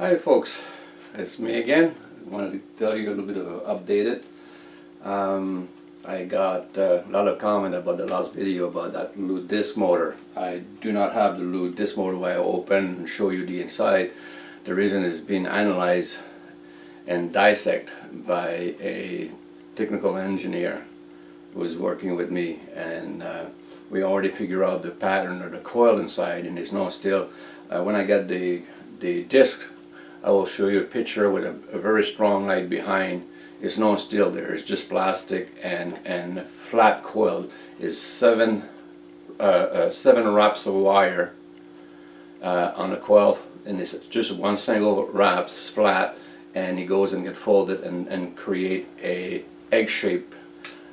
Hi folks, it's me again. I wanted to tell you a little bit of updated. I got a lot of comment about the last video about that loop disc motor. I do not have the loop disc motor where I open and show you the inside. The reason is being analyzed and dissected by a technical engineer who is working with me, and we already figured out the pattern of the coil inside, and it's not still. When I get the disc, I will show you a picture with a very strong light behind. It's not steel there, it's just plastic, and flat coil is seven wraps of wire on the coil, and it's just one single wrap, it's flat, and it goes and get folded and create a egg-shaped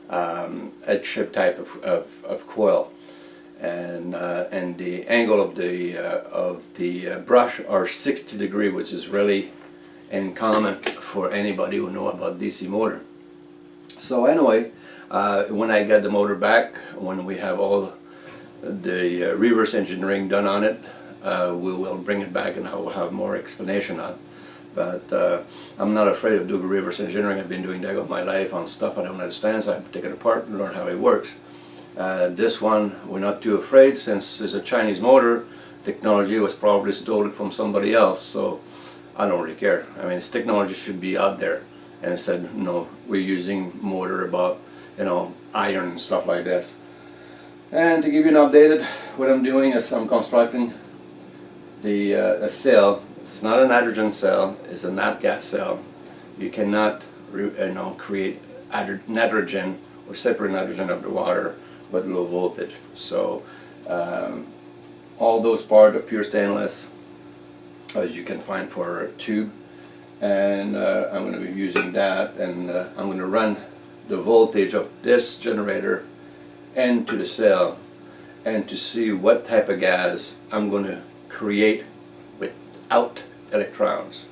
type of coil. And the angle of the brush are 60 degrees, which is really uncommon for anybody who know about DC motor. So anyway, when I get the motor back, when we have all the reverse engineering done on it, we will bring it back and I will have more explanation on it. But I'm not afraid of doing reverse engineering. I've been doing that all my life on stuff I don't understand, so I have to take it apart and learn how it works. This one we're not too afraid, since it's a Chinese motor. Technology was probably stolen from somebody else, so I don't really care. I mean, this technology should be out there, and it said, no, we're using motor about, iron and stuff like this. And to give you an update, what I'm doing is I'm constructing a cell. It's not a nitrogen cell, it's a nat gas cell. You cannot create nitrogen or separate nitrogen of the water but low voltage. So all those parts are pure stainless, as you can find for a tube, and I'm going to be using that, and I'm going to run the voltage of this generator into the cell and to see what type of gas I'm going to create without electrons.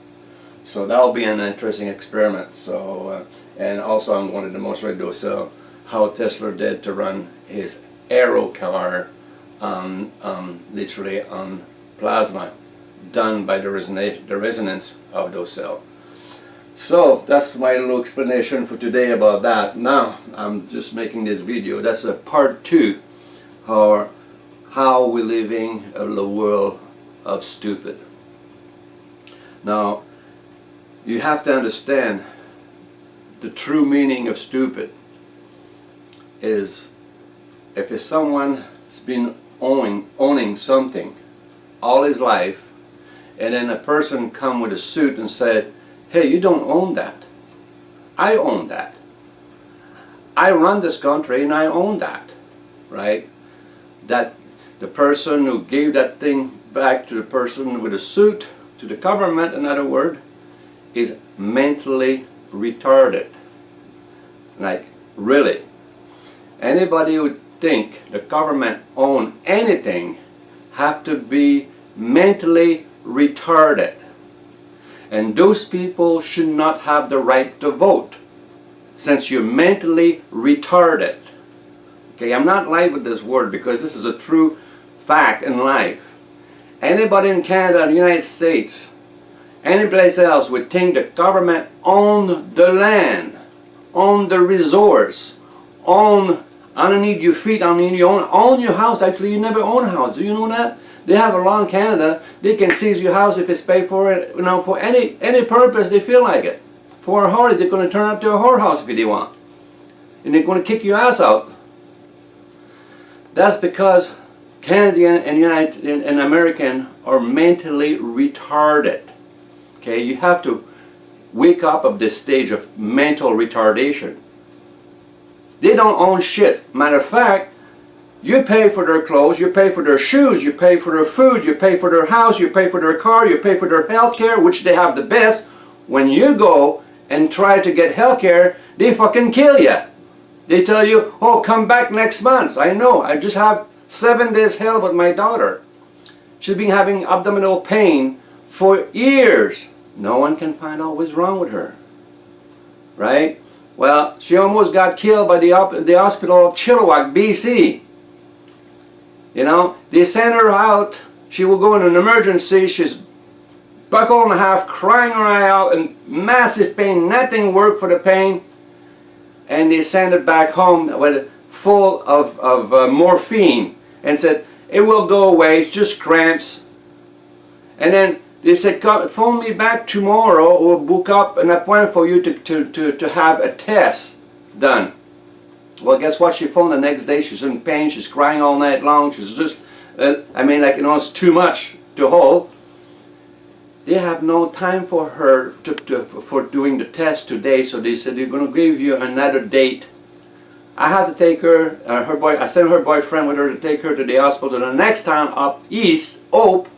So that'll be an interesting experiment. So and also I'm going to demonstrate those how Tesla did to run his aero car literally on plasma, done by the resonance of those cells. So that's my little explanation for today about that. Now I'm just making this video. That's a part 2, how we're living in the world of stupid. Now you have to understand the true meaning of stupid is if someone has been owning something all his life, and then a person come with a suit and said, hey, you don't own that. I own that. I run this country and I own that, right? That the person who gave that thing back to the person with a suit, to the government, in other words, is mentally retarded. Like, really? Anybody who think the government own anything have to be mentally retarded. And those people should not have the right to vote, since you're mentally retarded. Okay, I'm not lying with this word, because this is a true fact in life. Anybody in Canada, the United States, any place else would think the government own the land, own the resource, own underneath your feet, underneath your own your house. Actually, you never own a house. Do you know that? They have a law in Canada. They can seize your house if it's paid for it, for any purpose they feel like it. For a whore, they're going to turn it to a whorehouse if they want, and they're going to kick your ass out. That's because Canadian and American are mentally retarded. Okay, you have to wake up of this stage of mental retardation. They don't own shit. Matter of fact, you pay for their clothes, you pay for their shoes, you pay for their food, you pay for their house, you pay for their car, you pay for their health care, which they have the best. When you go and try to get health care, they fucking kill you. They tell you, oh, come back next month. I know, I just have 7 days hell with my daughter. She's been having abdominal pain for years. No one can find out what's wrong with her. Right? Well, she almost got killed by the hospital of Chilliwack, BC. They sent her out. She will go in an emergency. She's buckle and a half, crying her eye out in massive pain, nothing worked for the pain, and they sent it back home with full of morphine and said, it will go away, it's just cramps. And then they said, phone me back tomorrow or book up an appointment for you to have a test done. Well, guess what? She phoned the next day. She's in pain. She's crying all night long. She's just, I mean, like, you know, it's too much to hold. They have no time for her for doing the test today. So they said, they're going to give you another date. I had to take her, I sent her boyfriend with her to take her to the hospital. The next time up east, Hope,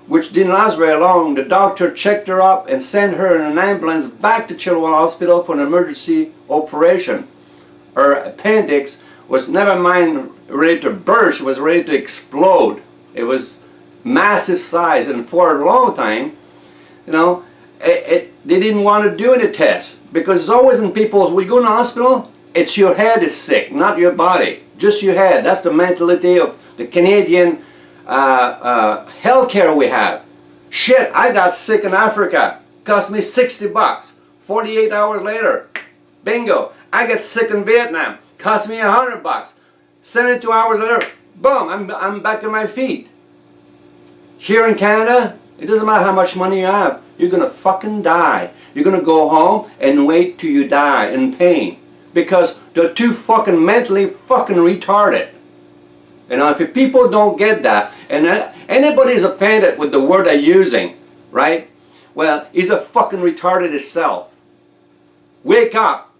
which didn't last very long, the doctor checked her up and sent her in an ambulance back to Chilwell Hospital for an emergency operation. Her appendix was never mind ready to burst, it was ready to explode. It was massive size, and for a long time, you know, they didn't want to do any tests, because it's always in people, when you go to the hospital, it's your head is sick, not your body, just your head. That's the mentality of the Canadian healthcare we have. Shit, I got sick in Africa, cost me $60. 48 hours later, bingo. I get sick in Vietnam, cost me $100. 72 hours later, boom, I'm back on my feet. Here in Canada, it doesn't matter how much money you have, you're gonna fucking die. You're gonna go home and wait till you die in pain, because they're too fucking mentally fucking retarded. You know, if people don't get that, and anybody's offended with the word I'm using, right? Well, he's a fucking retarded himself. Wake up.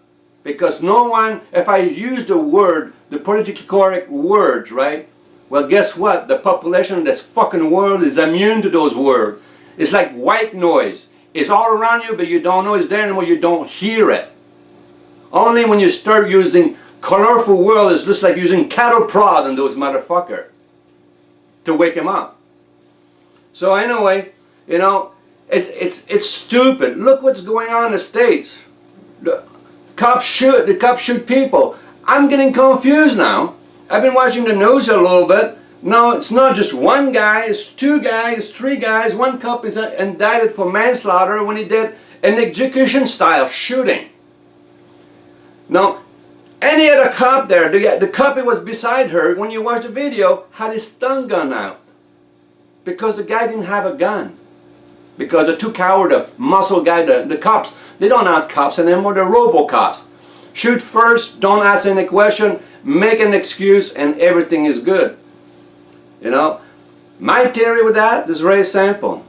Because no one, if I use the word, the politically correct words, right? Well, guess what? The population of this fucking world is immune to those words. It's like white noise. It's all around you, but you don't know it's there anymore. You don't hear it. Only when you start using colorful words, it's just like using cattle prod on those motherfuckers to wake them up. So anyway, you know, it's stupid. Look what's going on in the States. The cops shoot people. I'm getting confused now. I've been watching the news a little bit. No, it's not just one guy, it's two guys, three guys. One cop is indicted for manslaughter when he did an execution style shooting. Now, any other cop there, the cop who was beside her, when you watch the video, had his stun gun out. Because the guy didn't have a gun. Because the two coward, the muscle guy, the cops, they don't have cops anymore, they're robo-cops. Shoot first, don't ask any question, make an excuse, and everything is good. You know, my theory with that is very simple.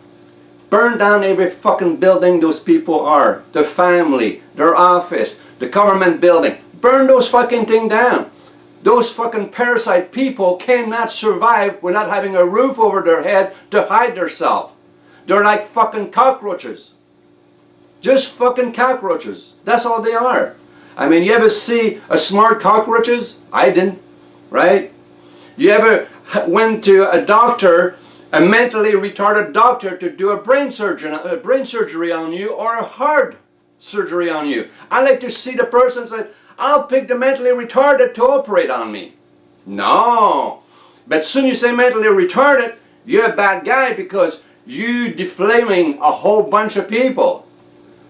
Burn down every fucking building those people are. Their family, their office, the government building. Burn those fucking things down. Those fucking parasite people cannot survive without having a roof over their head to hide themselves. They're like fucking cockroaches. Just fucking cockroaches. That's all they are. I mean, you ever see a smart cockroaches? I didn't, right? You ever went to a doctor, a mentally retarded doctor, to do a brain surgery on you, or a heart surgery on you? I like to see the person say, I'll pick the mentally retarded to operate on me. No. But as soon as you say mentally retarded, you're a bad guy because you defaming a whole bunch of people.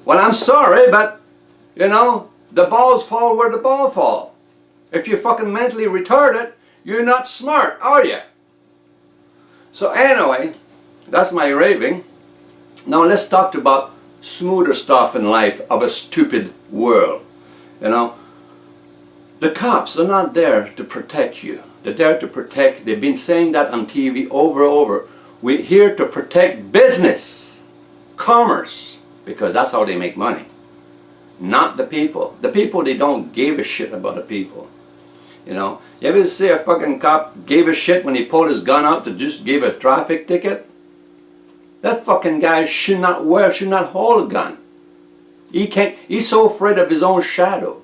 Well, I'm sorry, but, you know, the balls fall where the ball fall. If you're fucking mentally retarded, you're not smart, are you? So anyway, that's my raving. Now let's talk about smoother stuff in life of a stupid world. You know, the cops are not there to protect you. They're there to protect, they've been saying that on TV over and over. We're here to protect business, commerce, because that's how they make money. Not the people. The people, they don't give a shit about the people. You know, you ever see a fucking cop gave a shit when he pulled his gun out to just give a traffic ticket? That fucking guy should not hold a gun. He's so afraid of his own shadow.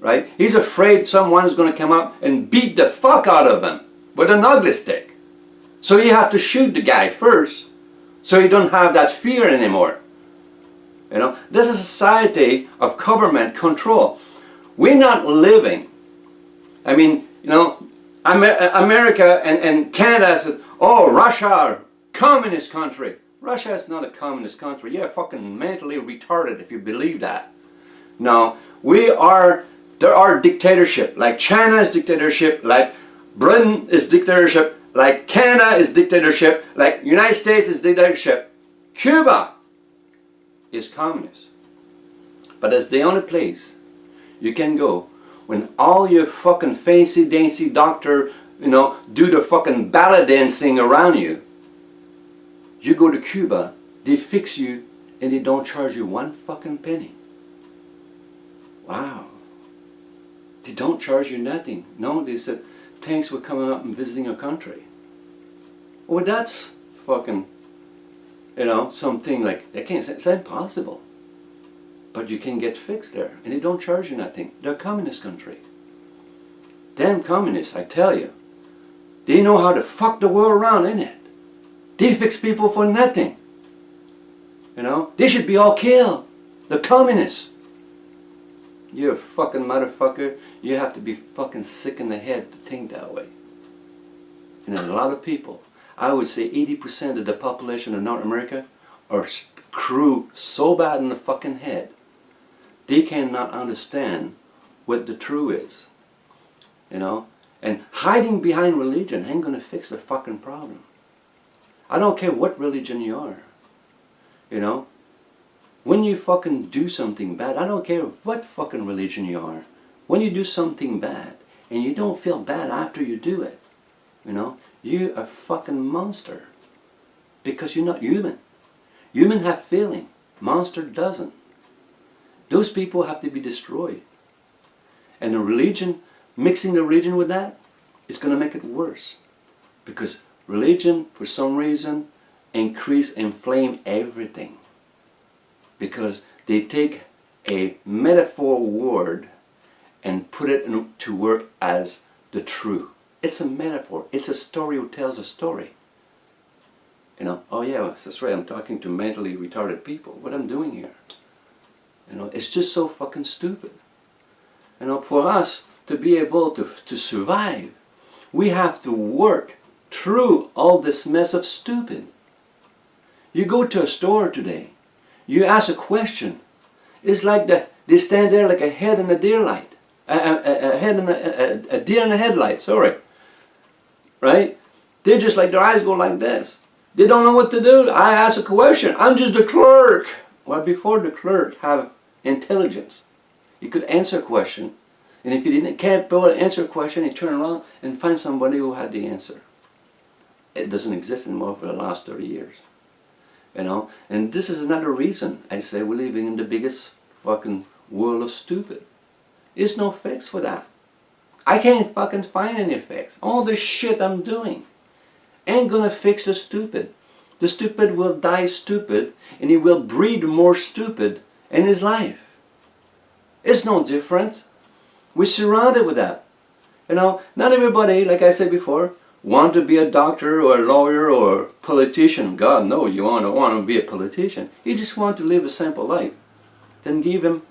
Right? He's afraid someone's going to come up and beat the fuck out of him with an ugly stick. So you have to shoot the guy first, so you don't have that fear anymore. You know, this is a society of government control. We're not living. I mean, you know, America and Canada said, oh, Russia, communist country. Russia is not a communist country. You're fucking mentally retarded if you believe that. No, there are dictatorship, like China is dictatorship, like Britain is dictatorship, like Canada is dictatorship, like United States is dictatorship. Cuba is communist. But that's the only place you can go when all your fucking fancy dancy doctor, do the fucking ballet dancing around you. You go to Cuba, they fix you, and they don't charge you one fucking penny. Wow. They don't charge you nothing. No, they said, thanks for coming up and visiting our country. Well, that's fucking, something like, it's impossible. But you can get fixed there, and they don't charge you nothing. They're a communist country. Damn communists, I tell you. They know how to fuck the world around, innit? They fix people for nothing. They should be all killed. The communists. You're a fucking motherfucker. You have to be fucking sick in the head to think that way. And a lot of people, I would say 80% of the population of North America are screwed so bad in the fucking head. They cannot understand what the truth is. And hiding behind religion ain't gonna fix the fucking problem. I don't care what religion you are. When you fucking do something bad, I don't care what fucking religion you are. When you do something bad and you don't feel bad after you do it, you're a fucking monster. Because you're not human. Human have feeling. Monster doesn't. Those people have to be destroyed. And the religion, mixing the religion with that, is going to make it worse. Because religion, for some reason, inflame everything. Because they take a metaphor word and put it to work as the truth. It's a metaphor. It's a story who tells a story. Oh yeah, that's right, I'm talking to mentally retarded people. What I'm doing here. It's just so fucking stupid. For us to be able to survive, we have to work through all this mess of stupid. You go to a store today, you ask a question, it's like they stand there like a head in a deer light. A deer in a headlight, sorry. Right? They're just like, their eyes go like this. They don't know what to do. I ask a question, I'm just the clerk. Well, before the clerk have intelligence, you could answer a question, and if you can't be able to answer a question, you turn around and find somebody who had the answer. It doesn't exist anymore for the last 30 years. And this is another reason I say we're living in the biggest fucking world of stupid. There's no fix for that. I can't fucking find any fix. All the shit I'm doing ain't gonna fix the stupid. The stupid will die stupid, and he will breed more stupid in his life. It's no different. We're surrounded with that. Not everybody, like I said before, want to be a doctor or a lawyer or a politician. God, no, you want to be a politician. You just want to live a simple life. Then give him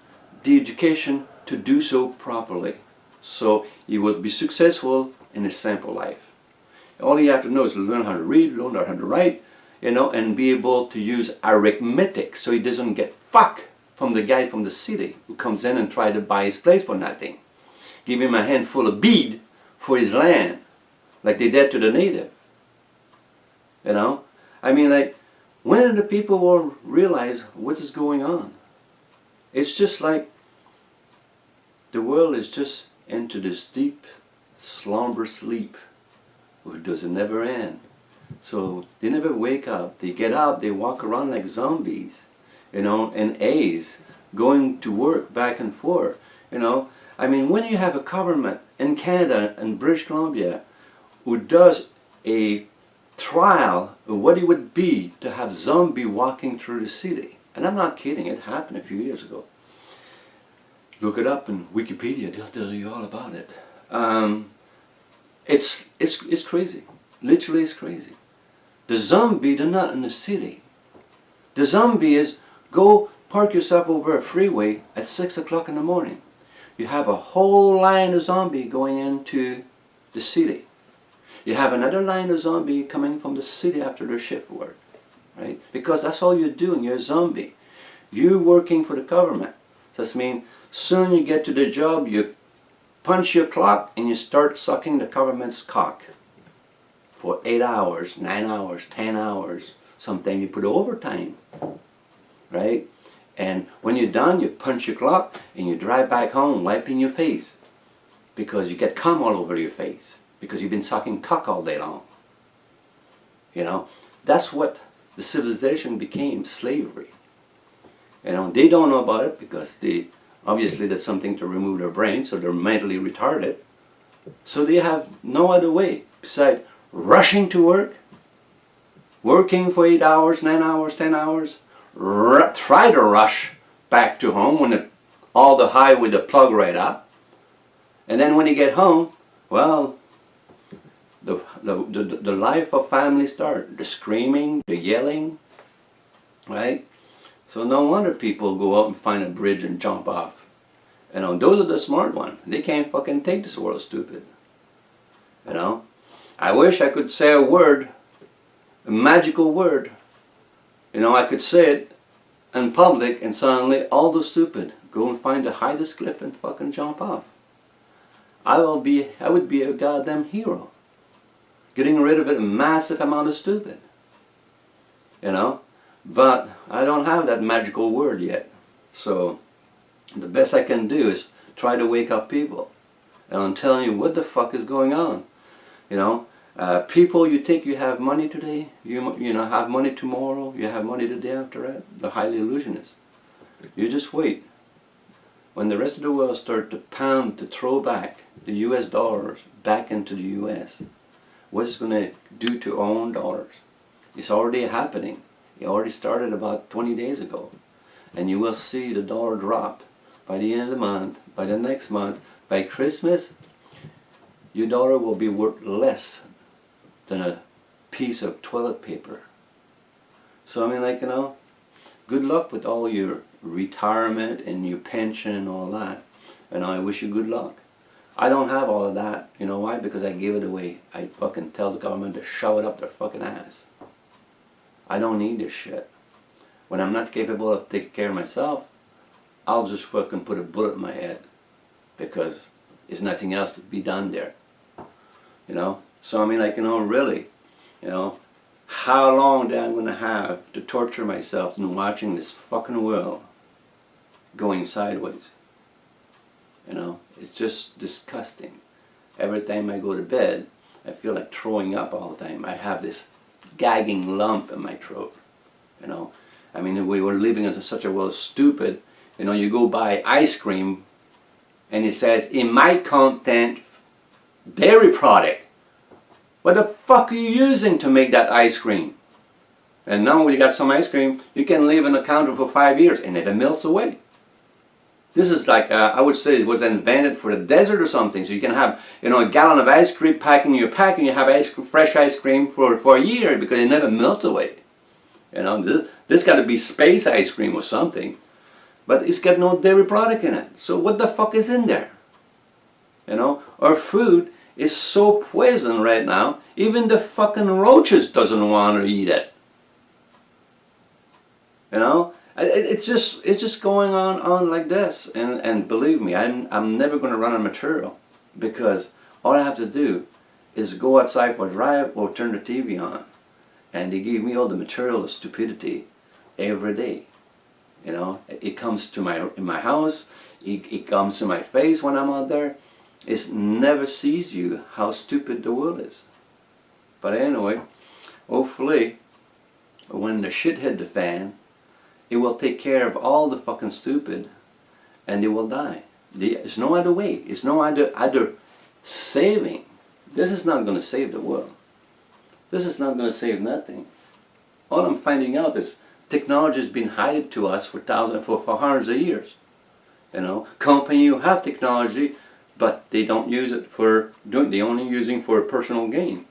the education to do so properly. So he will be successful in a simple life. All you have to know is learn how to read, learn how to write, and be able to use arithmetic so he doesn't get fucked from the guy from the city who comes in and try to buy his place for nothing. Give him a handful of bead for his land, like they did to the native. When do the people will realize what is going on? It's just like the world is just into this deep slumber sleep which doesn't never end. So they never wake up. They get up, they walk around like zombies, in A's, going to work back and forth, when you have a government in Canada and British Columbia who does a trial of what it would be to have zombie walking through the city, and I'm not kidding, it happened a few years ago. Look it up in Wikipedia, they'll tell you all about it. It's crazy. Literally, it's crazy. The zombie, they're not in the city. The zombie is, go park yourself over a freeway at 6 o'clock in the morning. You have a whole line of zombie going into the city. You have another line of zombie coming from the city after their shift work, right? Because that's all you're doing. You're a zombie. You're working for the government. That means soon you get to the job, you punch your clock and you start sucking the government's cock for 8 hours, 9 hours, 10 hours. Sometimes you put overtime, right? And when you're done, you punch your clock and you drive back home wiping your face because you get cum all over your face because you've been sucking cock all day long. You know, that's what the civilization became, slavery. You know, they don't know about it because obviously that's something to remove their brains, so they're mentally retarded. So they have no other way besides rushing to work, working for 8 hours, 9 hours, 10 hours, try to rush back to home when all the high with the plug right up. And then when you get home, well, the life of family starts. The screaming, the yelling, right? So no wonder people go out and find a bridge and jump off. You know, those are the smart ones. They can't fucking take this world, stupid. You know? I wish I could say a word, a magical word. You know, I could say it in public and suddenly all the stupid go and find the highest cliff and fucking jump off. I would be a goddamn hero. Getting rid of a massive amount of stupid. You know? But I don't have that magical word yet. So the best I can do is try to wake up people. And I'm telling you what the fuck is going on. You know, people, you think you have money today, you know, have money tomorrow, you have money the day after that. The highly illusionist. You just wait. When the rest of the world start to pound, to throw back the US dollars back into the US, what's it going to do to our own dollars? It's already happening. It already started about 20 days ago. And you will see the dollar drop by the end of the month, by the next month, by Christmas. Your dollar will be worth less than a piece of toilet paper. So I mean, like, you know, good luck with all your retirement and your pension and all that. And I wish you good luck. I don't have all of that. You know why? Because I gave it away. I fucking tell the government to shove it up their fucking ass. I don't need this shit. When I'm not capable of taking care of myself, I'll just fucking put a bullet in my head. Because there's nothing else to be done there. You know? So I mean, like, you know, really, you know, how long am I going to have to torture myself in watching this fucking world going sideways? You know, it's just disgusting. Every time I go to bed, I feel like throwing up all the time. I have this gagging lump in my throat. You know, I mean, we were living in such a world, stupid. You know, you go buy ice cream, and it says, "It might contain dairy product." What the fuck are you using to make that ice cream? And now when you got some ice cream, you can leave on the counter for 5 years and it melts away. This is like, I would say it was invented for the desert or something. So you can have, you know, a gallon of ice cream packed in your pack and you have fresh ice cream for a year because it never melts away. You know, this got to be space ice cream or something. But it's got no dairy product in it. So what the fuck is in there? You know, our food is so poison right now, even the fucking roaches doesn't want to eat it. You know, it's just going on like this. And believe me, I'm never going to run out of material because all I have to do is go outside for a drive or turn the TV on, and they give me all the material of stupidity every day. You know, it comes to in my house, it comes to my face when I'm out there. It never sees you how stupid the world is. But anyway, hopefully, when the shit hit the fan, it will take care of all the fucking stupid, and they will die. There's no other way. It's no other saving. This is not going to save the world. This is not going to save nothing. All I'm finding out is technology has been hidden to us for hundreds of years. You know, companies who have technology, but they don't use it they only using for personal gain.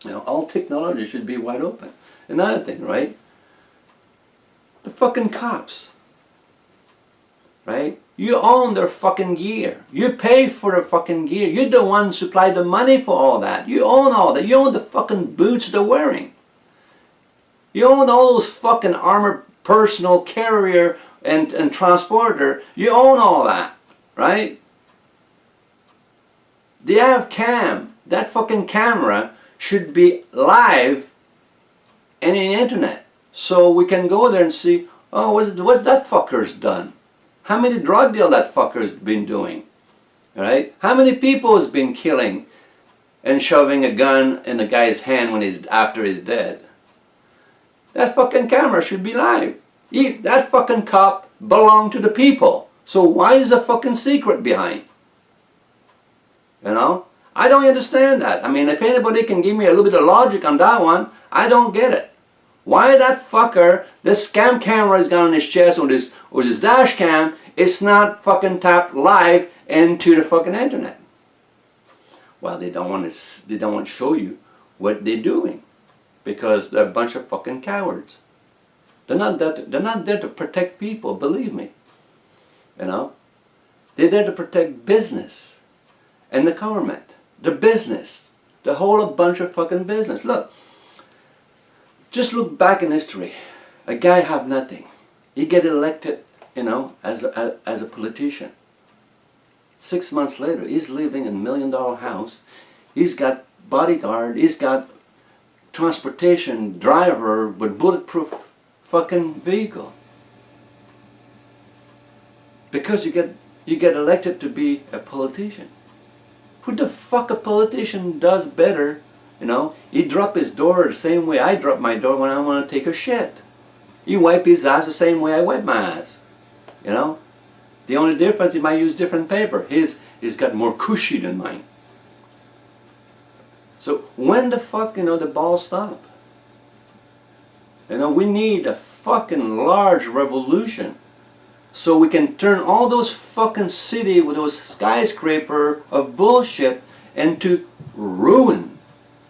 You know, all technology should be wide open. Another thing, right? The fucking cops. Right? You own their fucking gear. You pay for their fucking gear. You're the one who supplied the money for all that. You own all that. You own the fucking boots they're wearing. You own all those fucking armored personal carrier and transporter. You own all that, right? The av cam, that fucking camera should be live and in the internet. So we can go there and see, oh, what's that fucker's done? How many drug deal that fucker's been doing? Right? How many people has been killing and shoving a gun in a guy's hand when after he's dead? That fucking camera should be live. That fucking cop belonged to the people. So why is a fucking secret behind? You know? I don't understand that. I mean, if anybody can give me a little bit of logic on that one, I don't get it. Why that fucker, this scam camera is got on his chest or his dash cam, it's not fucking tapped live into the fucking internet? Well, they don't want to show you what they're doing because they're a bunch of fucking cowards. They're not there to protect people, believe me. You know? They're there to protect business and the government, the business, the whole bunch of fucking business. Look, just look back in history. A guy have nothing. He get elected, you know, as a politician. 6 months later, he's living in $1 million house. He's got bodyguard. He's got transportation driver with bulletproof fucking vehicle. Because you get elected to be a politician. Who the fuck a politician does better? You know, he drop his door the same way I drop my door when I want to take a shit. He wipe his ass the same way I wipe my ass. You know? The only difference, he might use different paper. His got more cushy than mine. So when the fuck, you know, the ball stop? You know, we need a fucking large revolution so we can turn all those fucking city with those skyscraper of bullshit into ruin.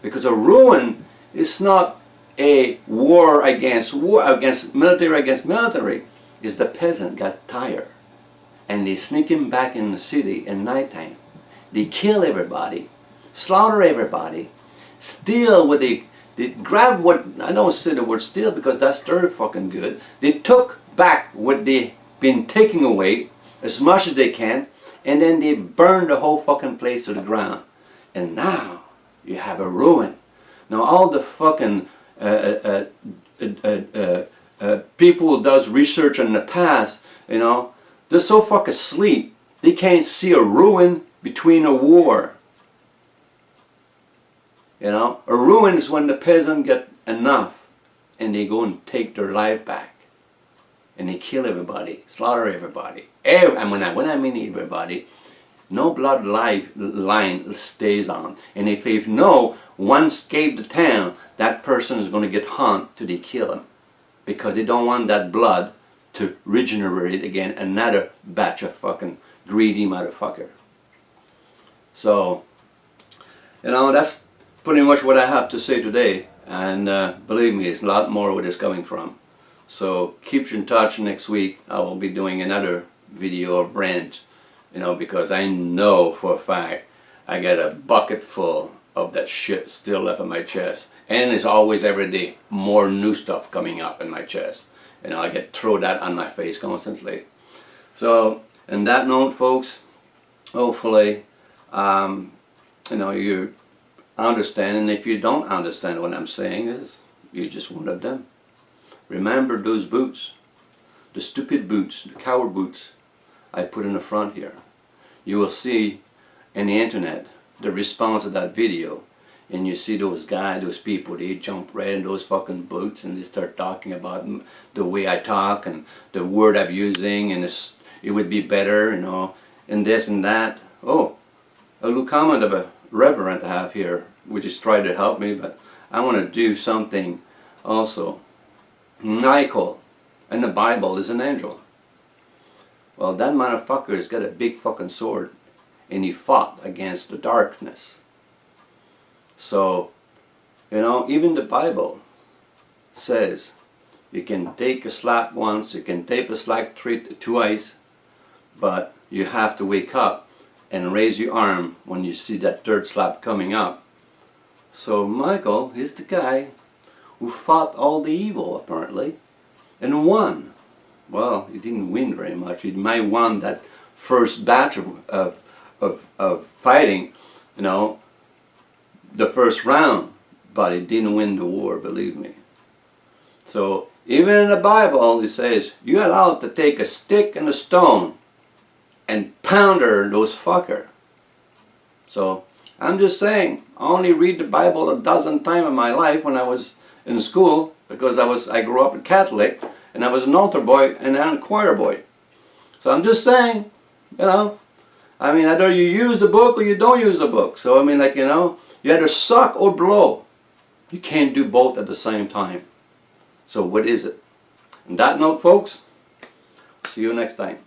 Because a ruin is not a war against military. Is the peasant got tired and they sneak him back in the city at nighttime. They kill everybody, slaughter everybody, steal what they grab what, I don't say the word steal because that's very fucking good. They took back what they been taking away as much as they can, and then they burn the whole fucking place to the ground. And now you have a ruin. Now all the fucking people who does research in the past, you know, they're so fucking asleep. They can't see a ruin between a war. You know, a ruin is when the peasant get enough and they go and take their life back. And they kill everybody, slaughter everybody. And when I mean everybody, no blood line stays on. And if they know one escaped the town, that person is going to get hunted till they kill him. Because they don't want that blood to regenerate again, another batch of fucking greedy motherfucker. So, you know, that's pretty much what I have to say today. And believe me, it's a lot more where it's coming from. So keep in touch next week. I will be doing another video of rant, you know, because I know for a fact I got a bucket full of that shit still left in my chest. And there's always every day more new stuff coming up in my chest. You know, I get throw that on my face constantly. So, on that note, folks, hopefully, you know, you understand. And if you don't understand what I'm saying, you're just one of them. Remember those boots, the stupid boots, the coward boots I put in the front here. You will see in the internet the response to that video, and you see those guys, those people, they jump right in those fucking boots and they start talking about the way I talk and the word I'm using, and it would be better, you know, and this and that. Oh, a little comment of a reverend I have here, which is trying to help me, but I want to do something also. Michael in the Bible is an angel. Well, that motherfucker's got a big fucking sword and he fought against the darkness. So, you know, even the Bible says you can take a slap once, you can take a slap twice, but you have to wake up and raise your arm when you see that third slap coming up. So Michael is the guy who fought all the evil, apparently, and won. Well, he didn't win very much. He might have won that first batch of fighting, you know, the first round, but he didn't win the war, believe me. So even in the Bible, it says, you're allowed to take a stick and a stone and pounder those fucker. So I'm just saying, I only read the Bible a dozen times in my life when I was in school, because I grew up a Catholic, and I was an altar boy and a choir boy. So I'm just saying, you know, I mean, either you use the book or you don't use the book. So I mean, like, you know, you either suck or blow. You can't do both at the same time. So what is it? On that note, folks, see you next time.